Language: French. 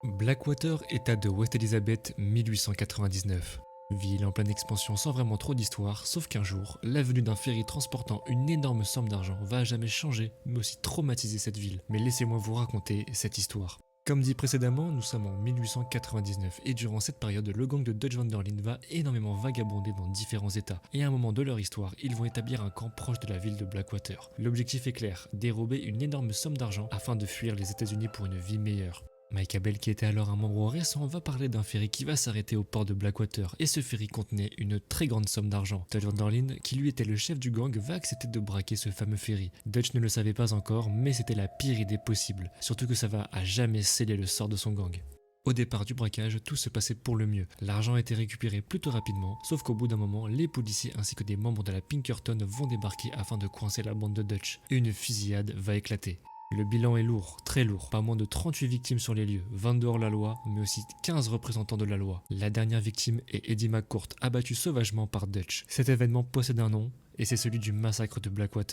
Blackwater, état de West Elizabeth, 1899. Ville en pleine expansion sans vraiment trop d'histoire, sauf qu'un jour, la venue d'un ferry transportant une énorme somme d'argent va à jamais changer, mais aussi traumatiser cette ville. Mais laissez-moi vous raconter cette histoire. Comme dit précédemment, nous sommes en 1899 et durant cette période, le gang de Dutch Van der Linde va énormément vagabonder dans différents états. Et à un moment de leur histoire, ils vont établir un camp proche de la ville de Blackwater. L'objectif est clair, dérober une énorme somme d'argent afin de fuir les États-Unis pour une vie meilleure. Mike Abel, qui était alors un membre récent, va parler d'un ferry qui va s'arrêter au port de Blackwater, et ce ferry contenait une très grande somme d'argent. Dutch Van der Linde, qui lui était le chef du gang, va accepter de braquer ce fameux ferry. Dutch ne le savait pas encore, mais c'était la pire idée possible, surtout que ça va à jamais sceller le sort de son gang. Au départ du braquage, tout se passait pour le mieux. L'argent était récupéré plutôt rapidement, sauf qu'au bout d'un moment, les policiers ainsi que des membres de la Pinkerton vont débarquer afin de coincer la bande de Dutch. Et une fusillade va éclater. Le bilan est lourd, très lourd, pas moins de 38 victimes sur les lieux, 22 hors-la-loi, mais aussi 15 représentants de la loi. La dernière victime est Eddie McCourt, abattu sauvagement par Dutch. Cet événement possède un nom, et c'est celui du massacre de Blackwater.